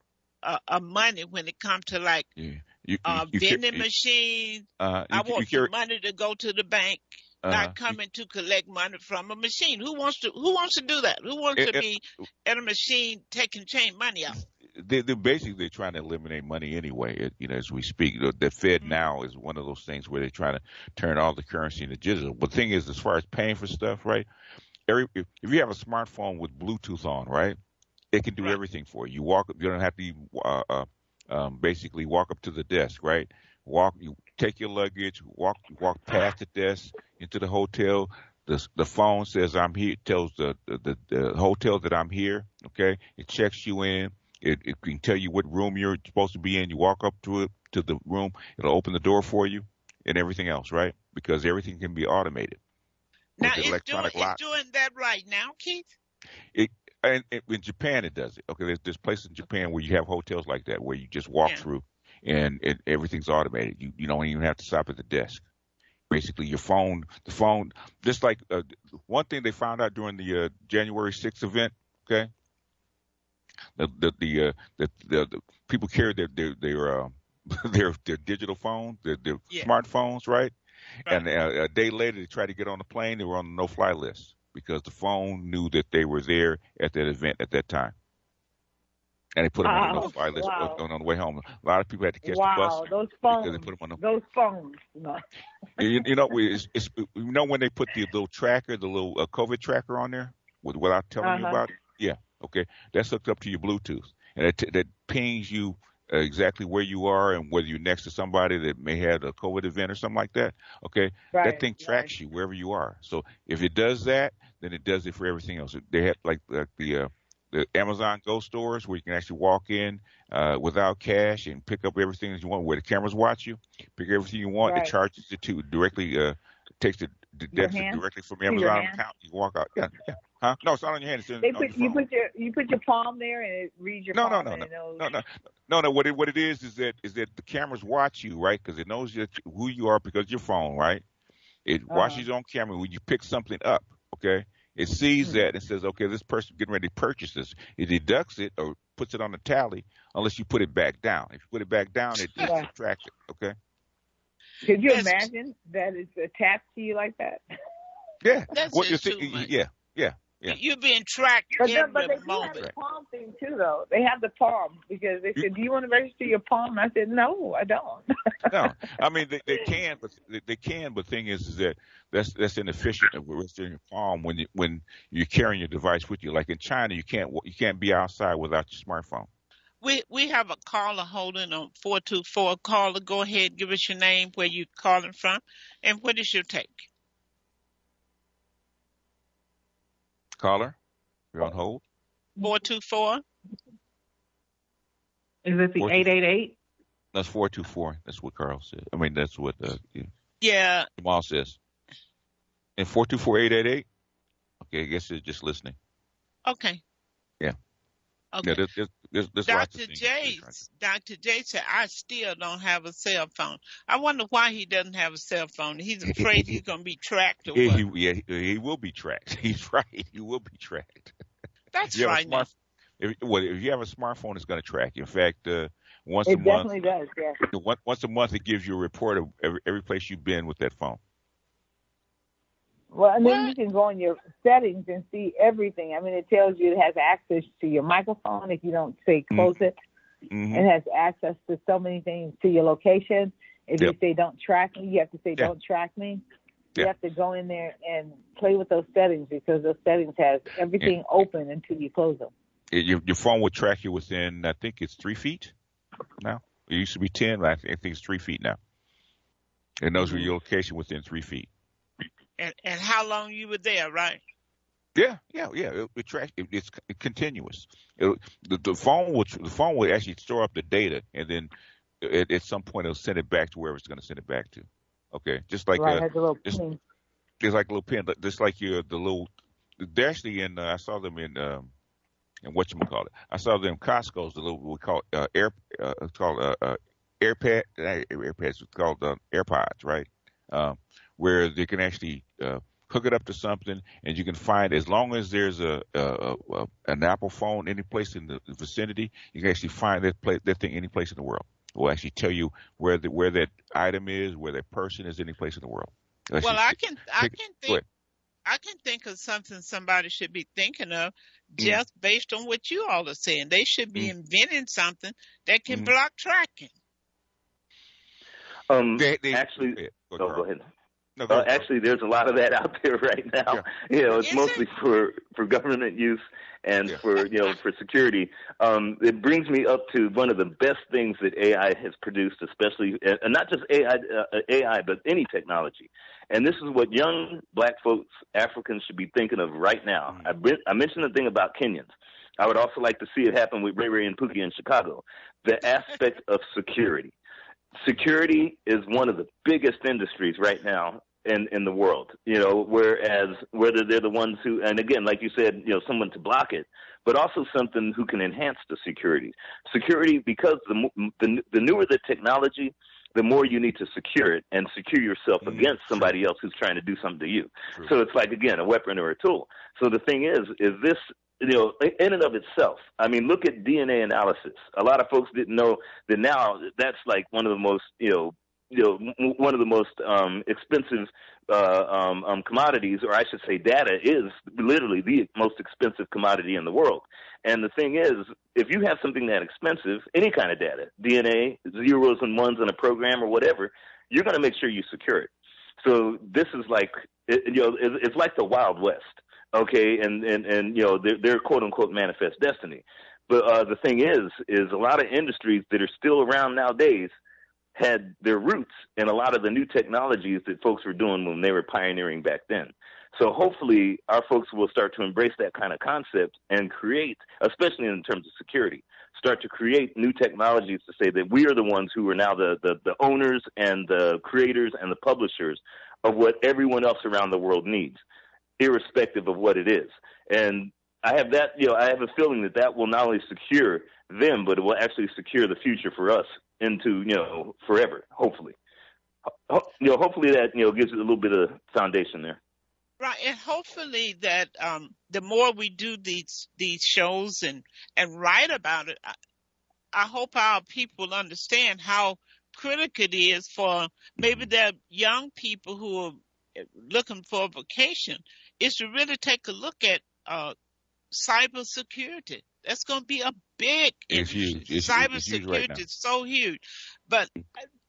money when it comes to like vending machines. I want the money to go to the bank, not coming to collect money from a machine. Who wants to do that? Who wants to be at a machine taking chain money out? they're basically trying to eliminate money anyway. As we speak, the Fed now is one of those things where they're trying to turn all the currency into digital. But the thing is, as far as paying for stuff, right? If you have a smartphone with Bluetooth on, right, it can do Right. everything for you. You walk up, you don't have to even, basically walk up to the desk, right? You take your luggage, walk past the desk into the hotel. The phone says I'm here. It tells the hotel that I'm here. Okay, it checks you in. It can tell you what room you're supposed to be in. You walk up to the room. It'll open the door for you and everything else, right? Because everything can be automated. Now With the electronic lock. it's doing that right now, Keith. In Japan, it does it. Okay, there's places in Japan where you have hotels like that where you just walk through and everything's automated. You don't even have to stop at the desk. Basically, the phone, just like one thing they found out during the January 6th event. Okay, the people carried their digital phones, their smartphones, right? And a day later, they tried to get on the plane. They were on the no-fly list because the phone knew that they were there at that event at that time. And they put them on the no-fly list on the way home. A lot of people had to catch the bus. Those phones. They put them on those phones. No. When they put the little tracker, the little COVID tracker on there without telling you about it? Yeah. Okay. That's hooked up to your Bluetooth. And that pings you exactly where you are and whether you're next to somebody that may have a COVID event or something like that. Okay. Right, that thing tracks you wherever you are. So if it does that, then it does it for everything else. They have like the Amazon Go stores where you can actually walk in without cash and pick up everything that you want, where the cameras watch you, pick everything you want. It charges it to directly, takes the debits directly from Amazon account. You walk out. Yeah. Huh? No, it's not on your hand. It's you put your palm there and it reads your palm. No. What it is that the cameras watch you, right? Because it knows who you are because of your phone, right? It watches on camera when you pick something up. Okay. It sees that and says, okay, this person getting ready to purchase this. It deducts it or puts it on the tally unless you put it back down. If you put it back down, it subtracts it, okay? Could you imagine that it's attached to you like that? Yeah. That's just too much. Yeah. You're being tracked but every they do moment. have the palm thing too, though. They have the palm because they said, "Do you want to register your palm?" I said, "No, I don't." No, I mean they can, but thing is that that's inefficient. Registering your palm when you're carrying your device with you. Like in China, you can't be outside without your smartphone. We have a caller holding on 424. Caller, go ahead, give us your name, where you calling from, and what is your take? Caller, you're on hold. 424. Is it the 888? That's 424. That's what Carl said. I mean, that's what Jamal says. And 424-888. Okay, I guess they're just listening. Okay. Yeah. Okay. Yeah, there's Dr. J said, I still don't have a cell phone. I wonder why he doesn't have a cell phone. He's afraid he's going to be tracked or what? He will be tracked. He's right. He will be tracked. That's right. If you have a smartphone, it's going to track you. In fact, once it a month. It definitely does, yeah. Once a month, it gives you a report of every place you've been with that phone. Well, and then you can go in your settings and see everything. I mean, it tells you it has access to your microphone if you don't say close it. Mm-hmm. It has access to so many things, to your location. If you say don't track me, you have to say don't track me. You have to go in there and play with those settings because those settings has everything open until you close them. Your phone will track you within, I think it's 3 feet now. It used to be 10, but I think it's 3 feet now. It knows your location within 3 feet. And how long you were there, right? Yeah. It tracks. It's continuous. The phone will actually store up the data, and then at some point it'll send it back to wherever it's going to send it back to. Okay, just like has a little pin. It's like a little pin, just like the little. They're actually I saw them in whatchamacallit. I saw them in Costco's. The little we call it's called AirPads. It's called AirPods, right? Where they can actually hook it up to something, and you can find, as long as there's an Apple phone any place in the vicinity, you can actually find that thing any place in the world. It will actually tell you where that item is, where that person is, any place in the world. Well, I can think of something somebody should be thinking of. just based on what you all are saying. They should be inventing something that can block tracking. Actually, go ahead. No, actually, there's a lot of that out there right now. Yeah. It's mostly for government use and for for security. It brings me up to one of the best things that AI has produced, especially and not just AI, but any technology. And this is what young Black folks, Africans, should be thinking of right now. I mentioned the thing about Kenyans. I would also like to see it happen with Ray Ray and Pookie in Chicago. The aspect of security. Security is one of the biggest industries right now in the world, whereas whether they're the ones who, and again, like you said, someone to block it, but also something who can enhance the security. Security, because the newer the technology, the more you need to secure it and secure yourself against somebody else who's trying to do something to you. True. So it's like, again, a weapon or a tool. So the thing is this, in and of itself, I mean, look at DNA analysis. A lot of folks didn't know that now that's like one of the most, one of the most expensive commodities, or I should say data is literally the most expensive commodity in the world. And the thing is, if you have something that expensive, any kind of data, DNA, zeros and ones in a program or whatever, you're going to make sure you secure it. So this is like, it's like the Wild West. Okay, and their quote unquote manifest destiny. But the thing is a lot of industries that are still around nowadays had their roots in a lot of the new technologies that folks were doing when they were pioneering back then. So hopefully our folks will start to embrace that kind of concept and create, especially in terms of security, start to create new technologies to say that we are the ones who are now the owners and the creators and the publishers of what everyone else around the world needs, irrespective of what it is. And I have that, I have a feeling that will not only secure them, but it will actually secure the future for us into, forever, hopefully. Hopefully that, gives it a little bit of foundation there. Right, and hopefully that the more we do these shows and write about it, I hope our people understand how critical it is for maybe the young people who are looking for a vocation, is to really take a look at cybersecurity. That's going to be a big issue. Cybersecurity is so huge. But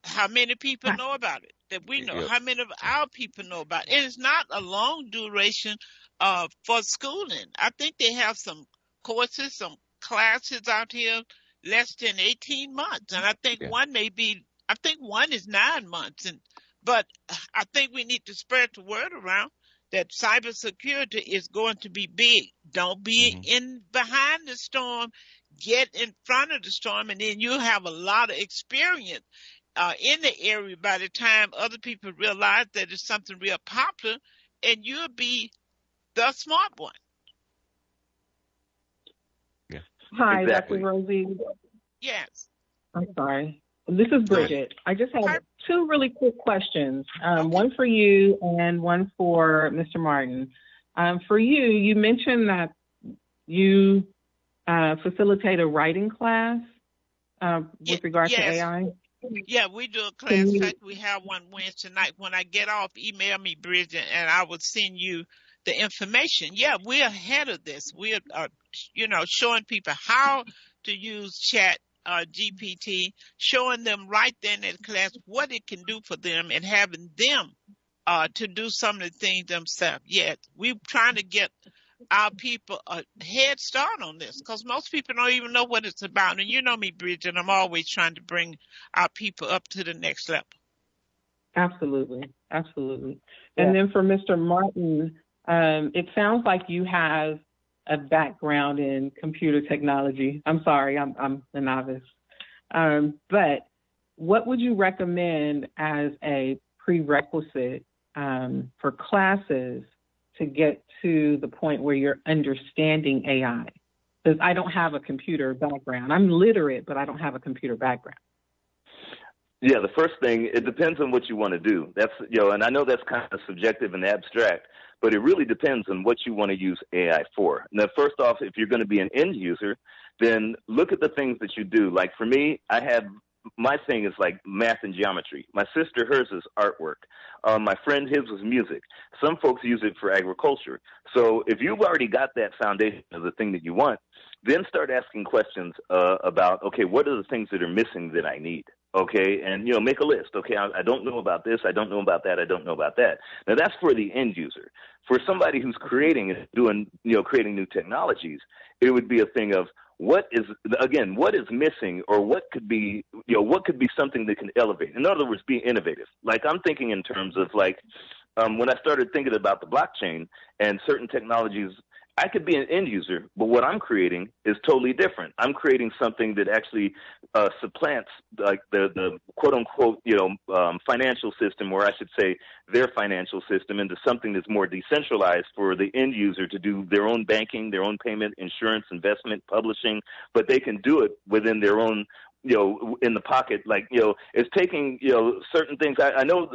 how many people know about it that we know? Yep. How many of our people know about it? And it's not a long duration for schooling. I think they have some courses, some classes out here less than 18 months. And I think one is 9 months. But I think we need to spread the word around that cybersecurity is going to be big. Don't be in behind the storm. Get in front of the storm, and then you'll have a lot of experience in the area by the time other people realize that it's something real popular, and you'll be the smart one. Yeah. Hi, exactly. Dr. Rosie. Yes. I'm sorry. This is Bridget. I just have two really quick questions, one for you and one for Mr. Martin. For you, you mentioned that you facilitate a writing class with regard to AI. Yeah, we do a class. In fact, we have one Wednesday night. When I get off, email me, Bridget, and I will send you the information. Yeah, we're ahead of this. We're, showing people how to use chat GPT, showing them right then in class what it can do for them and having them to do some of the things themselves. Yes, we're trying to get our people a head start on this because most people don't even know what it's about. And you know me, Bridget, I'm always trying to bring our people up to the next level. Absolutely. Absolutely. Yeah. And then for Mr. Martin, it sounds like you have a background in computer technology. I'm sorry, I'm a novice. But what would you recommend as a prerequisite for classes to get to the point where you're understanding AI? Because I don't have a computer background. I'm literate, but I don't have a computer background. Yeah, the first thing, it depends on what you want to do. That's, and I know that's kind of subjective and abstract, but it really depends on what you want to use AI for. Now, first off, if you're going to be an end user, then look at the things that you do. Like for me, I have my thing is like math and geometry. My sister, hers is artwork. My friend, his was music. Some folks use it for agriculture. So if you've already got that foundation of the thing that you want, then start asking questions about, okay, what are the things that are missing that I need? Okay, and, make a list. Okay, I don't know about this. I don't know about that. I don't know about that. Now, that's for the end user. For somebody who's creating and doing, creating new technologies, it would be a thing of what is missing, or what could be something that can elevate. In other words, be innovative. Like, I'm thinking in terms of when I started thinking about the blockchain and certain technologies, I could be an end user, but what I'm creating is totally different. I'm creating something that actually supplants like the quote unquote, financial system, or I should say their financial system, into something that's more decentralized for the end user to do their own banking, their own payment, insurance, investment, publishing, but they can do it within their own, in the pocket. Like, it's taking, certain things. I know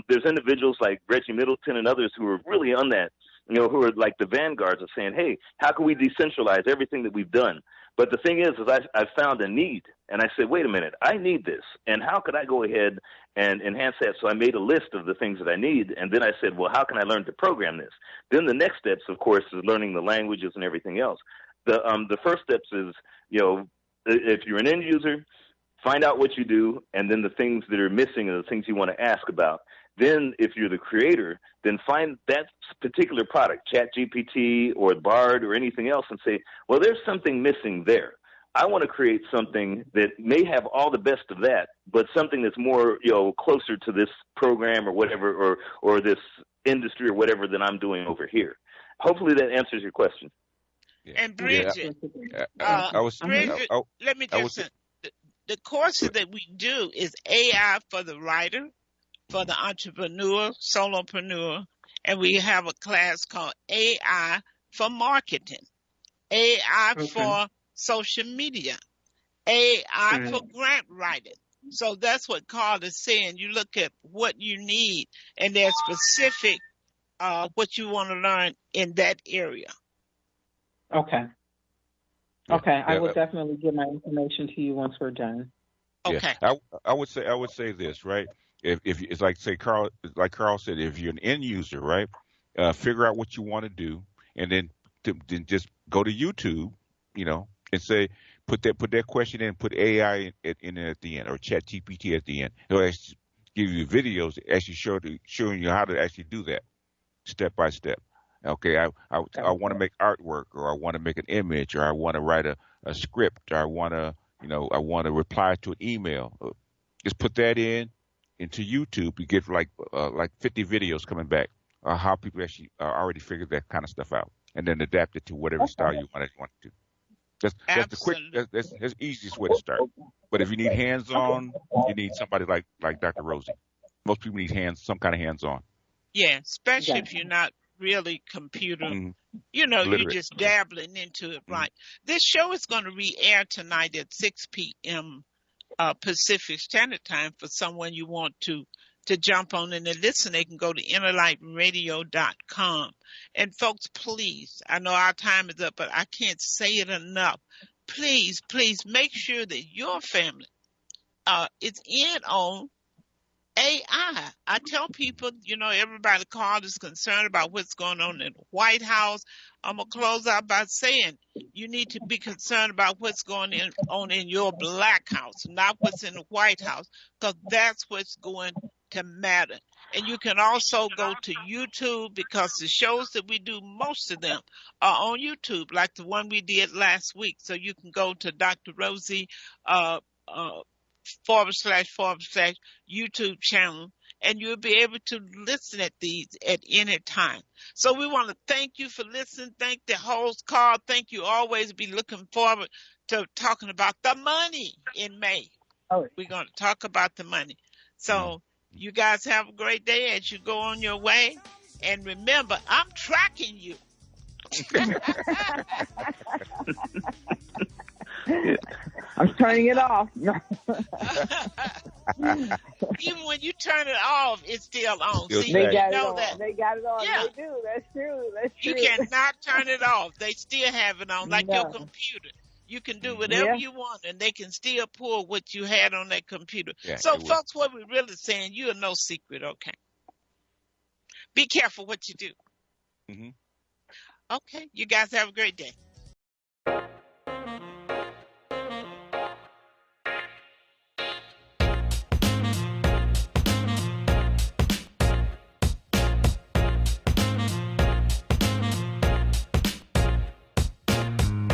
there's individuals like Reggie Middleton and others who are really on that, who are like the vanguards of saying, hey, how can we decentralize everything that we've done? But the thing is I found a need, and I said, wait a minute, I need this, and how could I go ahead and enhance that? So I made a list of the things that I need, and then I said, well, how can I learn to program this? Then the next steps, of course, is learning the languages and everything else. The first steps is, if you're an end user, find out what you do, and then the things that are missing are the things you want to ask about. Then, if you're the creator, then find that particular product, ChatGPT or Bard or anything else, and say, well, there's something missing there. I want to create something that may have all the best of that, but something that's more, closer to this program or whatever, or this industry or whatever that I'm doing over here. Hopefully that answers your question. Yeah. And Bridget, Bridget, let me just say, the courses that we do is AI for the writer, for the entrepreneur, solopreneur, and we have a class called AI for marketing, AI for social media, AI for grant writing. So that's what Karl is saying. You look at what you need, and there's specific what you want to learn in that area. Okay. Okay, I will definitely give my information to you once we're done. Okay. Yeah. I would say this, right? If it's like Karl said, if you're an end user, right, figure out what you want to do, and then just go to YouTube, and say put that question in, put AI in at the end, or ChatGPT at the end. It'll actually give you videos actually showing you how to actually do that step by step. Okay, I want to make artwork, or I want to make an image, or I want to write a script, or I want to reply to an email. Just put that into YouTube. You get like 50 videos coming back, how people actually already figured that kind of stuff out, and then adapt it to whatever style you want to do. That's the quick. That's the easiest way to start. But if you need hands-on, you need somebody like Dr. Rosie. Most people need some kind of hands-on. Yeah, especially if you're not really computer, you're just dabbling into it, right? This show is going to re-air tonight at 6 p.m. Pacific Standard Time. For someone you want to jump on and listen, they can go to innerlightradio.com. And folks, please, I know our time is up, but I can't say it enough. Please make sure that your family is in on AI. I tell people, everybody called is concerned about what's going on in the White House. I'm going to close out by saying you need to be concerned about what's going on in your Black House, not what's in the White House, because that's what's going to matter. And you can also go to YouTube, because the shows that we do, most of them are on YouTube, like the one we did last week. So you can go to Dr. Rosie, / YouTube channel, and you'll be able to listen at these at any time. So we want to thank you for listening. Thank the host, Karl. Thank you. Always be looking forward to talking about the money in May. We're going to talk about the money. So you guys have a great day as you go on your way. And remember, I'm tracking you. I'm turning it off. Even when you turn it off, it's still on. See, they got it on. That. They got it on. Yeah. They do. That's true. You cannot turn it off. They still have it on, like your computer. You can do whatever you want, and they can still pull what you had on that computer. Yeah, So, folks, what we're really saying, you are no secret, okay? Be careful what you do. Mm-hmm. Okay, you guys have a great day.